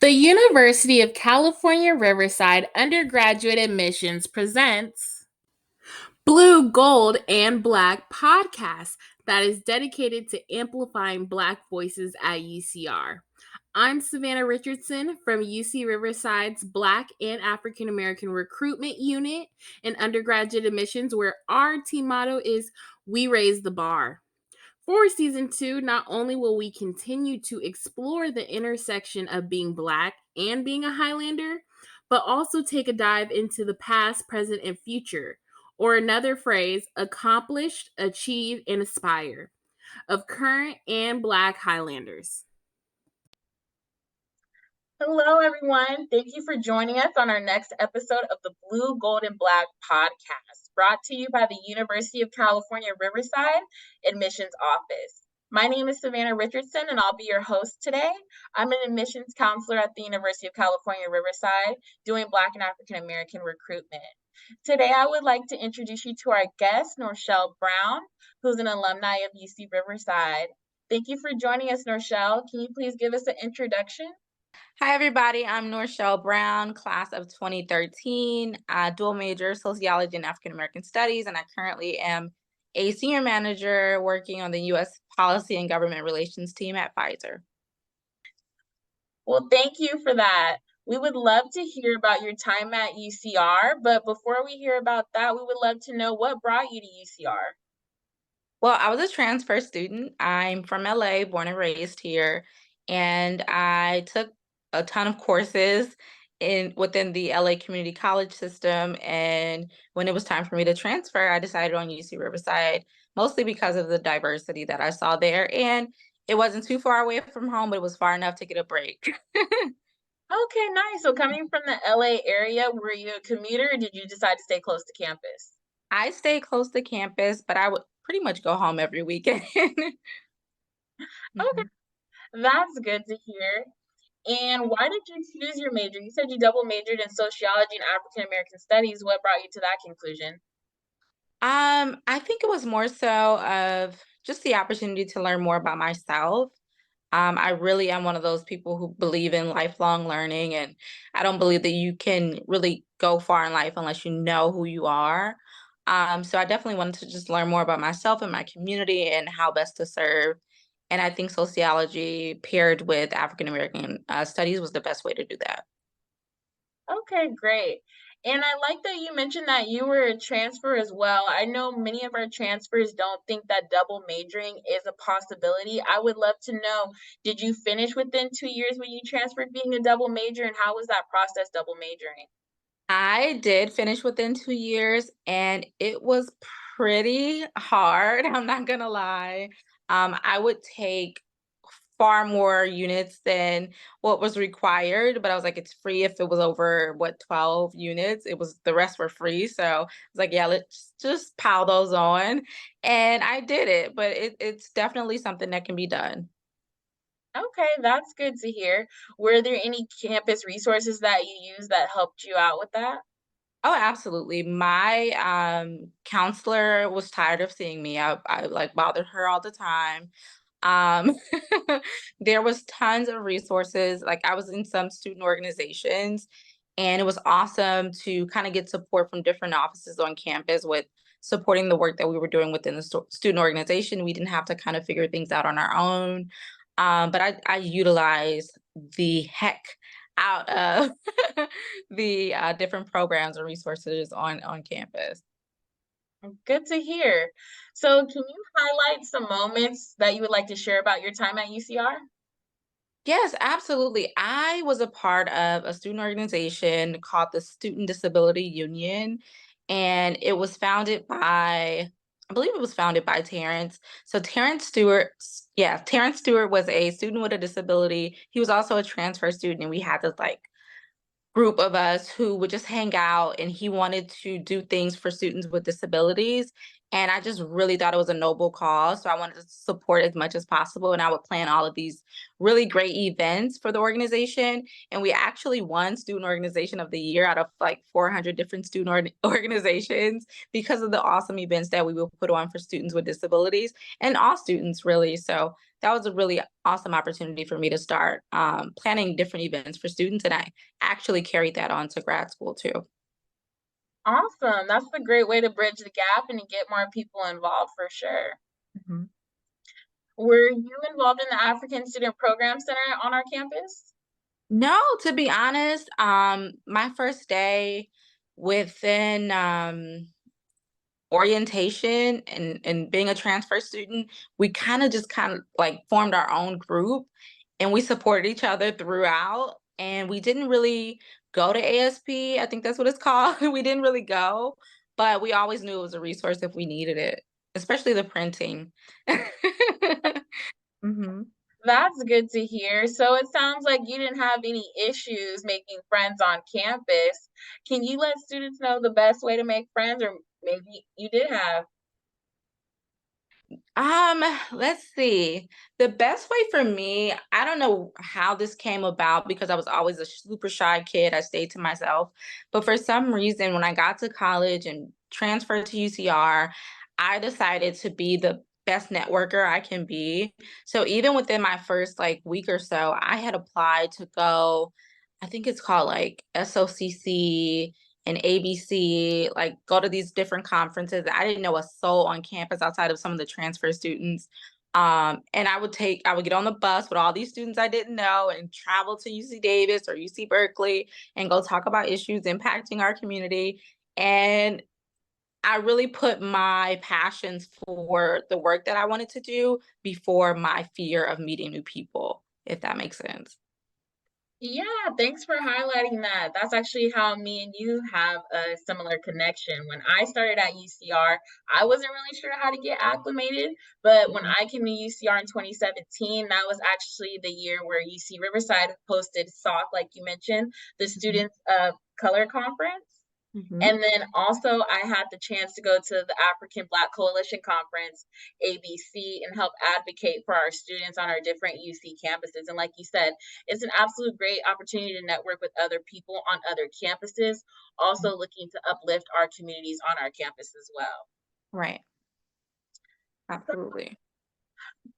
The University of California Riverside undergraduate admissions presents Blue, Gold, and Black podcast that is dedicated to amplifying Black voices at UCR. I'm Savannah Richardson from UC Riverside's Black and African American Recruitment Unit in undergraduate admissions, where our team motto is We Raise the Bar. For season 2, not only will we continue to explore the intersection of being Black and being a Highlander, but also take a dive into the past, present, and future, or another phrase, accomplished, achieve, and aspire, of current and Black Highlanders. Hello, everyone. Thank you for joining us on our next episode of the Blue, Gold, and Black podcast, brought to you by the University of California Riverside Admissions Office. My name is Savannah Richardson, and I'll be your host today. I'm an admissions counselor at the University of California Riverside doing Black and African American recruitment. Today, I would like to introduce you to our guest, Norchelle Brown, who's an alumni of UC Riverside. Thank you for joining us, Norchelle. Can you please give us an introduction? Hi, everybody. I'm Norchelle Brown, class of 2013, dual major sociology and African American studies, and I currently am a senior manager working on the U.S. policy and government relations team at Pfizer. Well, thank you for that. We would love to hear about your time at UCR, but before we hear about that, we would love to know what brought you to UCR. Well, I was a transfer student. I'm from LA, born and raised here, and I took a ton of courses within the LA community college system. And when it was time for me to transfer, I decided on UC Riverside, mostly because of the diversity that I saw there. And it wasn't too far away from home, but it was far enough to get a break. Okay, nice. So coming from the LA area, were you a commuter or did you decide to stay close to campus? I stayed close to campus, but I would pretty much go home every weekend. Okay, that's good to hear. And why did you choose your major? You said you double majored in sociology and African American studies. What brought you to that conclusion? I think it was more so of just the opportunity to learn more about myself. I really am one of those people who believe in lifelong learning, and I don't believe that you can really go far in life unless you know who you are. So I definitely wanted to just learn more about myself and my community and how best to serve. And I think sociology paired with African American studies was the best way to do that. Okay, great. And I like that you mentioned that you were a transfer as well. I know many of our transfers don't think that double majoring is a possibility. I would love to know, did you finish within 2 years when you transferred being a double major, and how was that process double majoring? I did finish within 2 years, and it was pretty hard. I'm not gonna lie. I would take far more units than what was required, but I was like, it's free if it was over 12 units. It was the rest were free. So I was like, yeah, let's just pile those on. And I did it, but it's definitely something that can be done. Okay, that's good to hear. Were there any campus resources that you used that helped you out with that? Oh, absolutely. My counselor was tired of seeing me. I like bothered her all the time. Um, there was tons of resources. Like I was in some student organizations, and it was awesome to kind of get support from different offices on campus with supporting the work that we were doing within the student organization. We didn't have to kind of figure things out on our own. But I utilized the heck out of the different programs and resources on campus. Good to hear. So, can you highlight some moments that you would like to share about your time at UCR? Yes, absolutely. I was a part of a student organization called the Student Disability Union, and it was founded by, I believe it was founded by Terrence. So Terrence Stewart was a student with a disability. He was also a transfer student, and we had this like group of us who would just hang out, and he wanted to do things for students with disabilities, and I just really thought it was a noble cause, so I wanted to support as much as possible, and I would plan all of these really great events for the organization, and we actually won student organization of the year out of like 400 different student organizations because of the awesome events that we would put on for students with disabilities and all students really. So that was a really awesome opportunity for me to start planning different events for students. And I actually carried that on to grad school too. Awesome. That's a great way to bridge the gap and to get more people involved for sure. Mhm. Were you involved in the African Student Program Center on our campus? No, to be honest, my first day within orientation and being a transfer student, we kind of like formed our own group and we supported each other throughout. And we didn't really go to ASP. I think that's what it's called. We didn't really go, but we always knew it was a resource if we needed it, especially the printing. Hmm. That's good to hear. So it sounds like you didn't have any issues making friends on campus. Can you let students know the best way to make friends, or maybe you did have? Let's see. The best way for me, I don't know how this came about because I was always a super shy kid. I stayed to myself. But for some reason, when I got to college and transferred to UCR, I decided to be the best networker I can be. So even within my first like week or so, I had applied to go, I think it's called like SOCC and ABC, like go to these different conferences. I didn't know a soul on campus outside of some of the transfer students. And I would get on the bus with all these students I didn't know and travel to UC Davis or UC Berkeley and go talk about issues impacting our community. And I really put my passions for the work that I wanted to do before my fear of meeting new people, if that makes sense. Yeah, thanks for highlighting that. That's actually how me and you have a similar connection. When I started at UCR, I wasn't really sure how to get acclimated, but when Mhm. I came to UCR in 2017, that was actually the year where UC Riverside hosted SOC, like you mentioned, the Mhm. Students Color Conference. Mhm. And then also, I had the chance to go to the African Black Coalition Conference, ABC, and help advocate for our students on our different UC campuses. And like you said, it's an absolute great opportunity to network with other people on other campuses, also looking to uplift our communities on our campus as well. Right. So Absolutely.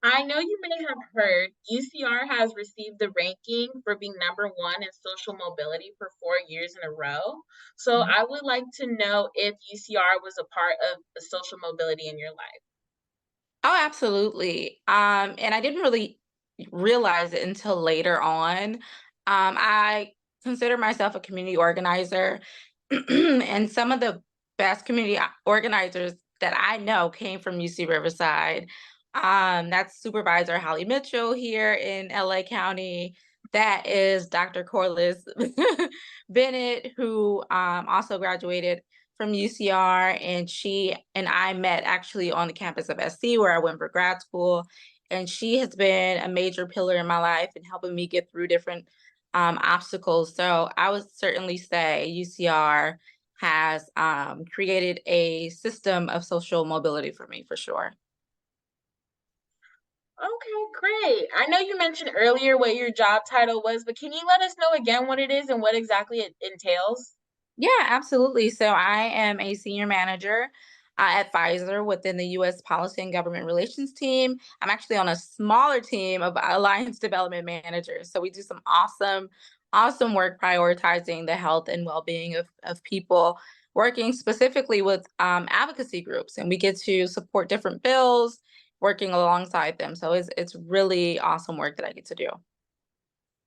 I know you may have heard UCR has received the ranking for being #1 in social mobility for 4 years in a row. So I would like to know if UCR was a part of the social mobility in your life. Oh, absolutely. And I didn't really realize it until later on. I consider myself a community organizer, and some of the best community organizers that I know came from UC Riverside. That's Supervisor Holly Mitchell here in LA County. That is Dr. Corliss Bennett, who also graduated from UCR, and she and I met actually on the campus of SC where I went for grad school. And she has been a major pillar in my life and helping me get through different obstacles. So I would certainly say UCR has created a system of social mobility for me for sure. Okay, great. I know you mentioned earlier what your job title was, but can you let us know again what it is and what exactly it entails? Yeah, absolutely. So I am a senior manager at Pfizer within the U.S. Policy and Government Relations team. I'm actually on a smaller team of alliance development managers. So we do some awesome work prioritizing the health and well-being of people, working specifically with advocacy groups, and we get to support different bills, working alongside them. So it's really awesome work that I get to do.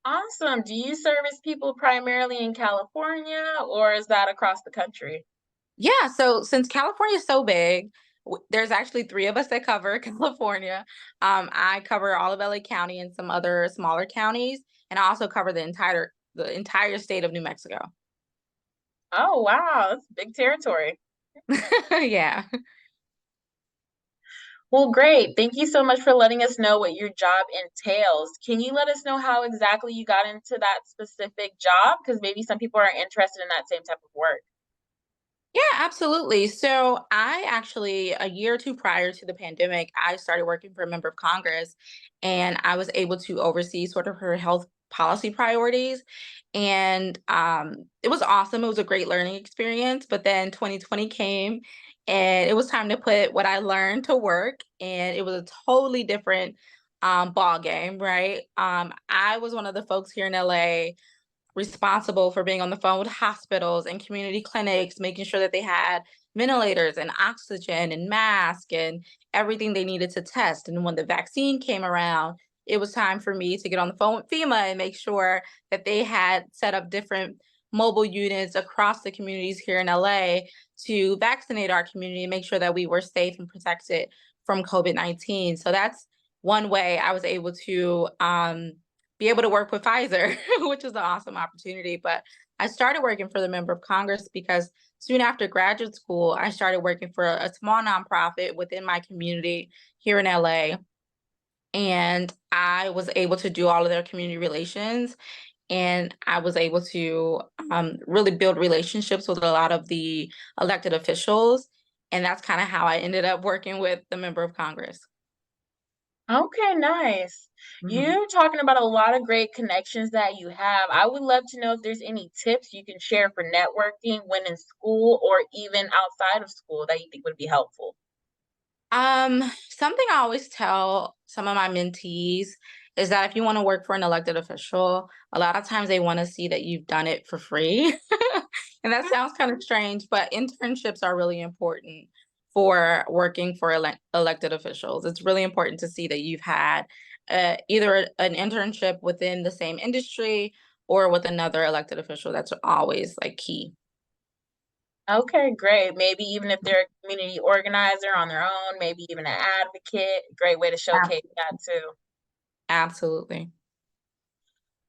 Awesome. Do you service people primarily in California, or is that across the country? Yeah, so since California is so big, there's actually three of us that cover California. I cover all of LA County and some other smaller counties, and I also cover the entire state of New Mexico. Oh, wow, that's big territory. Yeah. Well, great. Thank you so much for letting us know what your job entails. Can you let us know how exactly you got into that specific job? Because maybe some people are interested in that same type of work. Yeah, absolutely. So I actually, a year or two prior to the pandemic, I started working for a member of Congress and I was able to oversee sort of her health policy priorities. And it was awesome. It was a great learning experience. But then 2020 came and it was time to put what I learned to work. And it was a totally different ball game, right? I was one of the folks here in LA responsible for being on the phone with hospitals and community clinics, making sure that they had ventilators and oxygen and masks and everything they needed to test. And when the vaccine came around, it was time for me to get on the phone with FEMA and make sure that they had set up different mobile units across the communities here in LA to vaccinate our community and make sure that we were safe and protected from COVID-19. So that's one way I was able to be able to work with Pfizer, which was an awesome opportunity. But I started working for the member of Congress because soon after graduate school, I started working for a small nonprofit within my community here in LA. And I was able to do all of their community relations. And I was able to really build relationships with a lot of the elected officials. And that's kind of how I ended up working with the member of Congress. Okay, nice. Mhm. You're talking about a lot of great connections that you have. I would love to know if there's any tips you can share for networking when in school or even outside of school that you think would be helpful. Something I always tell some of my mentees is that if you want to work for an elected official, a lot of times they want to see that you've done it for free. And that sounds kind of strange, but internships are really important for working for elected officials. It's really important to see that you've had either an internship within the same industry or with another elected official. That's always like key. Okay, great. Maybe even if they're a community organizer on their own, maybe even an advocate, great way to Ab- showcase that too. Absolutely.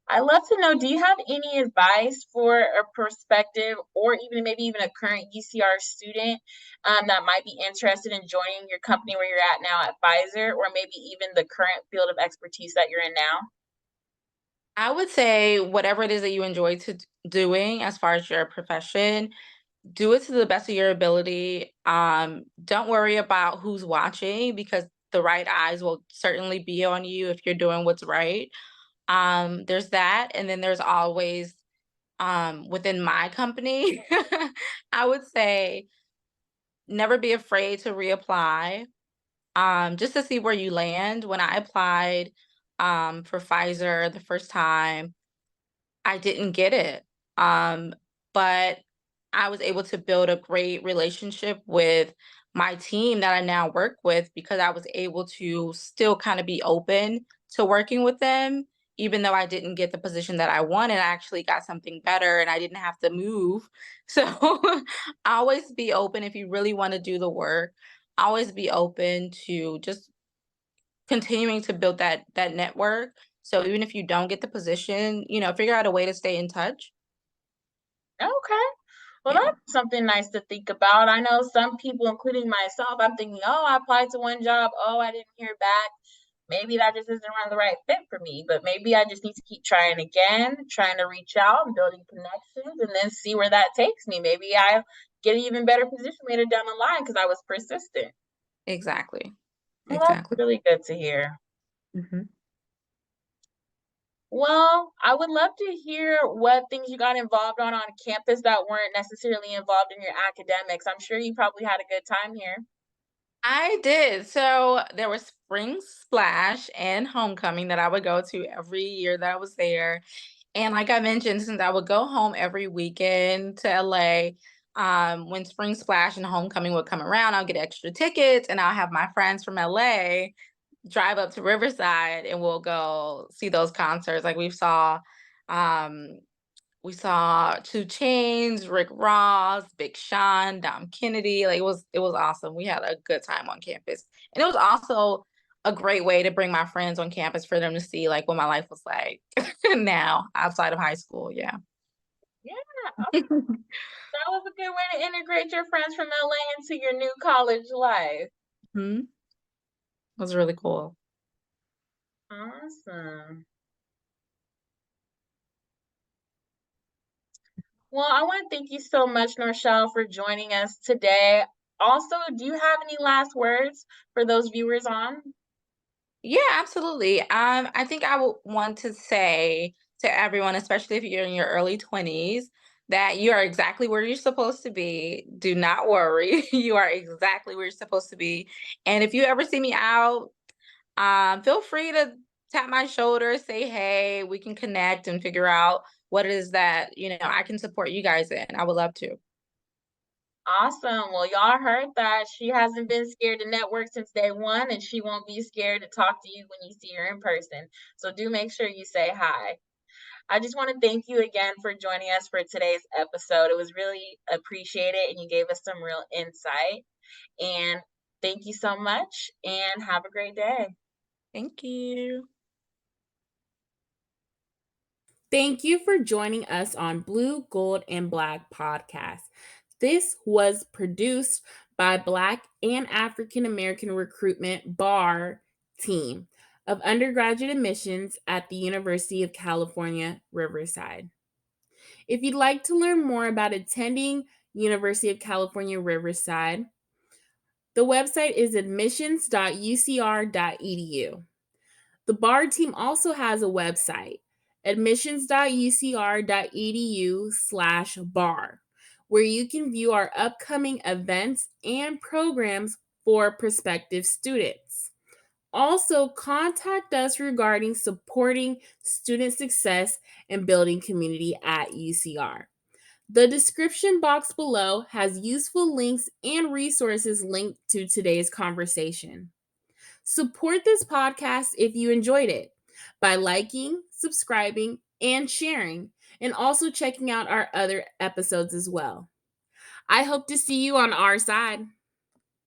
I'd love to know, do you have any advice for a prospective or even maybe even a current UCR student that might be interested in joining your company where you're at now at Pfizer, or maybe even the current field of expertise that you're in now? I would say whatever it is that you enjoy doing as far as your profession, do it to the best of your ability. Don't worry about who's watching because the right eyes will certainly be on you if you're doing what's right. There's that, and then there's always within my company, I would say never be afraid to reapply. Just to see where you land. When I applied for Pfizer the first time, I didn't get it. But I was able to build a great relationship with my team that I now work with because I was able to still kind of be open to working with them. Even though I didn't get the position that I wanted, I actually got something better and I didn't have to move. So always be open if you really want to do the work. Always be open to just continuing to build that network. So even if you don't get the position, figure out a way to stay in touch. Okay. Well, Yeah, that's something nice to think about. I know some people, including myself, I'm thinking, oh, I applied to one job. Oh, I didn't hear back. Maybe that just isn't the right fit for me, but maybe I just need to keep trying again, trying to reach out and building connections and then see where that takes me. Maybe I get an even better position later down the line because I was persistent. exactly. Well, that's Exactly. really good to hear. Mhm. Well, I would love to hear what things you got involved on campus that weren't necessarily involved in your academics. I'm sure you probably had a good time here. I did. So there was Spring Splash and Homecoming that I would go to every year that I was there. And like I mentioned, since I would go home every weekend to LA, when Spring Splash and Homecoming would come around, I'll get extra tickets and I'll have my friends from LA drive up to Riverside and we'll go see those concerts. Like um we saw Two Chains, Rick Ross, Big Sean, Dom Kennedy. Like it was awesome. We had a good time on campus. And it was also a great way to bring my friends on campus for them to see like what my life was like now outside of high school. Yeah. Yeah, that was a good way to integrate your friends from LA into your new college life. Mhm. It was really cool. Awesome. Well, I want to thank you so much, Norchelle, for joining us today. Also, do you have any last words for those viewers on? Yeah, absolutely. I think I would want to say to everyone, especially if you're in your early 20s, that you are exactly where you're supposed to be. Do not worry. You are exactly where you're supposed to be. And if you ever see me out, feel free to tap my shoulder, say hey, we can connect and figure out what it is that, I can support you guys in. I would love to. Awesome. Well, y'all heard that. She hasn't been scared to network since day one, and she won't be scared to talk to you when you see her in person. So do make sure you say hi. I just want to thank you again for joining us for today's episode. It was really appreciated, and you gave us some real insight. And thank you so much, and have a great day. Thank you. Thank you for joining us on Blue, Gold, and Black podcast. This was produced by Black and African American Recruitment BAR team of undergraduate admissions at the University of California, Riverside. If you'd like to learn more about attending University of California, Riverside, the website is admissions.ucr.edu. The BAR team also has a website, admissions.ucr.edu/bar, where you can view our upcoming events and programs for prospective students. Also, contact us regarding supporting student success and building community at UCR. The description box below has useful links and resources linked to today's conversation. Support this podcast if you enjoyed it by liking, subscribing, and sharing, and also checking out our other episodes as well. I hope to see you on our side.